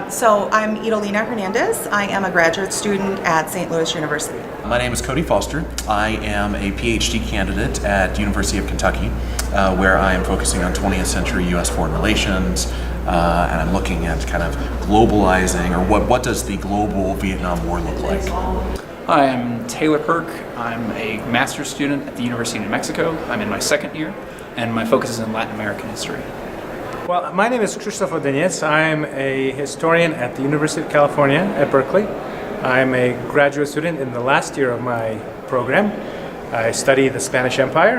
So I'm Idolina Hernandez. I am a graduate student at St. Louis University. My name is Cody Foster. I am a PhD candidate at University of Kentucky, where I am focusing on 20th century U.S. foreign relations, and I'm looking at kind of globalizing, or what does the global Vietnam War look like? Hi, I'm Taylor Perk. I'm a master's student at the University of New Mexico. I'm in my second year, and my focus is in Latin American history. Well, my name is Krzysztof Odeniec. I'm a historian at the University of California at Berkeley. I'm a graduate student in the last year of my program. I study the Spanish Empire,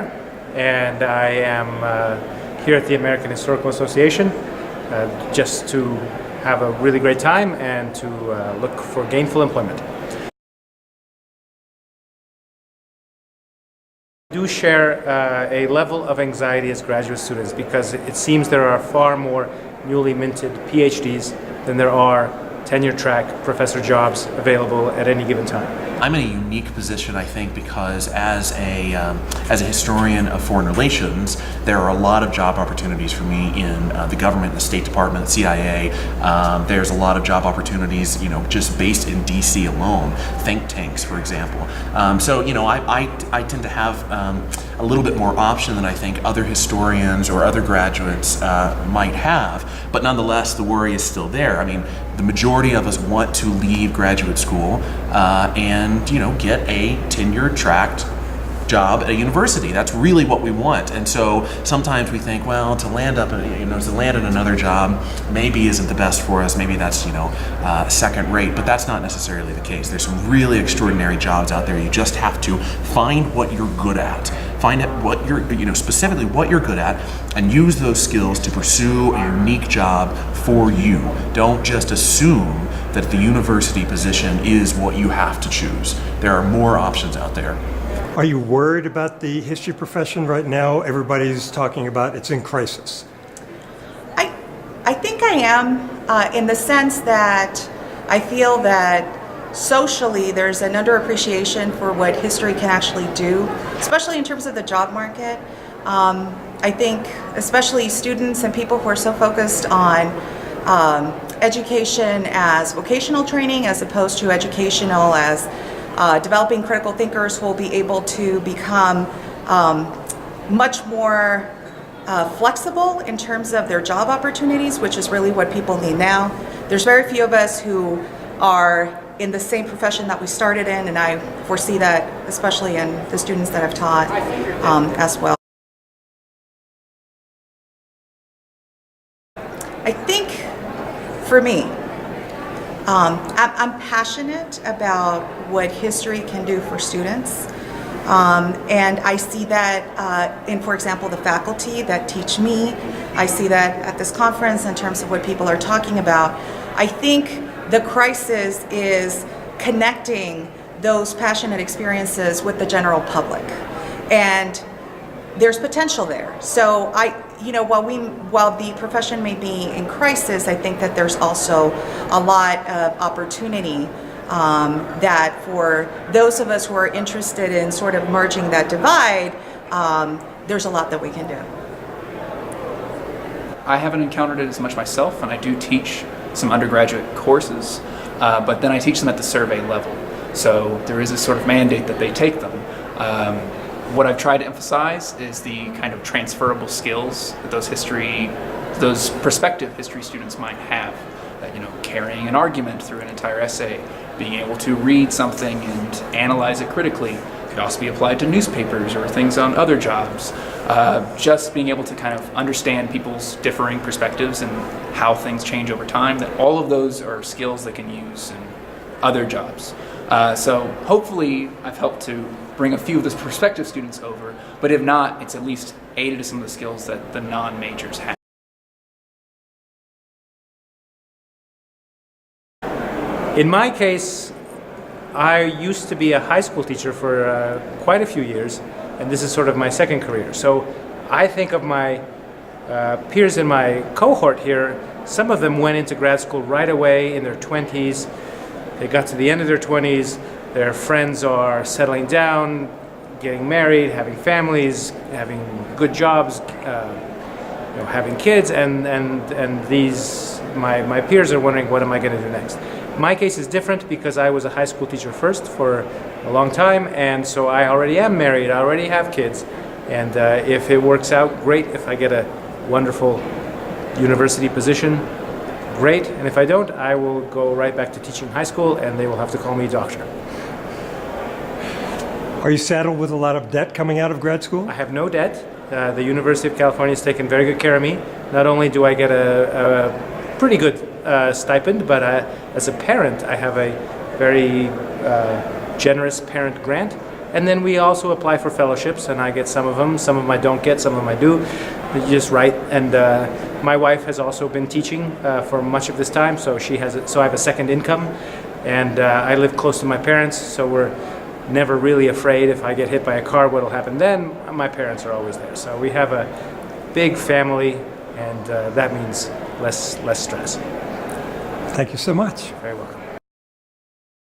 and I am here at the American Historical Association just to have a really great time and to look for gainful employment. I do share a level of anxiety as graduate students because it seems there are far more newly minted PhDs than there are tenure track professor jobs available at any given time. I'm in a unique position, I think, because as a historian of foreign relations, there are a lot of job opportunities for me in the government, the State Department, CIA. There's a lot of job opportunities, just based in DC alone, think tanks, for example. So, I tend to have a little bit more option than I think other historians or other graduates might have. But nonetheless, the worry is still there. I mean, the majority of us want to leave graduate school and get a tenure-tracked job at a university. That's really what we want. And so sometimes we think, well, to land in another job maybe isn't the best for us. Maybe that's second rate, but that's not necessarily the case. There's some really extraordinary jobs out there. You just have to find what you're good at. Find out what you're, specifically what you're good at, and use those skills to pursue a unique job for you. Don't just assume that the university position is what you have to choose. There are more options out there. Are you worried about the history profession right now? Everybody's talking about it's in crisis. I think I am, in the sense that I feel that socially there's an underappreciation for what history can actually do, especially in terms of the job market. I think especially students and people who are so focused on education as vocational training as opposed to educational as developing critical thinkers who will be able to become much more flexible in terms of their job opportunities, which is really what people need now. There's very few of us who are in the same profession that we started in, and I foresee that especially in the students that I've taught as well. I think for me, I'm passionate about what history can do for students, and I see that in, for example, the faculty that teach me. I see that at this conference in terms of what people are talking about. I think the crisis is connecting those passionate experiences with the general public, and there's potential there. So while the profession may be in crisis, I think that there's also a lot of opportunity that for those of us who are interested in sort of merging that divide, there's a lot that we can do. I haven't encountered it as much myself, and I do teach some undergraduate courses, but then I teach them at the survey level. So there is a sort of mandate that they take them. What I've tried to emphasize is the kind of transferable skills that those prospective history students might have. Carrying an argument through an entire essay, being able to read something and analyze it critically. Could also be applied to newspapers or things on other jobs. Just being able to kind of understand people's differing perspectives and how things change over time, that all of those are skills they can use in other jobs. So hopefully I've helped to bring a few of those prospective students over, but if not, it's at least aided to some of the skills that the non-majors have. In my case, I used to be a high school teacher for quite a few years, and this is sort of my second career. So I think of my peers in my cohort here, some of them went into grad school right away in their 20s. They got to the end of their 20s, their friends are settling down, getting married, having families, having good jobs, having kids, and these my peers are wondering, what am I going to do next? My case is different because I was a high school teacher first for a long time, and so I already am married, I already have kids, and if it works out, great. If I get a wonderful university position, great, and if I don't, I will go right back to teaching high school, and they will have to call me doctor. Are you saddled with a lot of debt coming out of grad school? I have no debt. The University of California has taken very good care of me. Not only do I get a pretty good stipend, but as a parent, I have a very generous parent grant. And then we also apply for fellowships, and I get some of them. Some of them I don't get, some of them I do. You just write. And my wife has also been teaching for much of this time, so so I have a second income. And I live close to my parents, so we're never really afraid if I get hit by a car, what will happen then. My parents are always there. So we have a big family, and that means less stress. Thank you so much. Very welcome.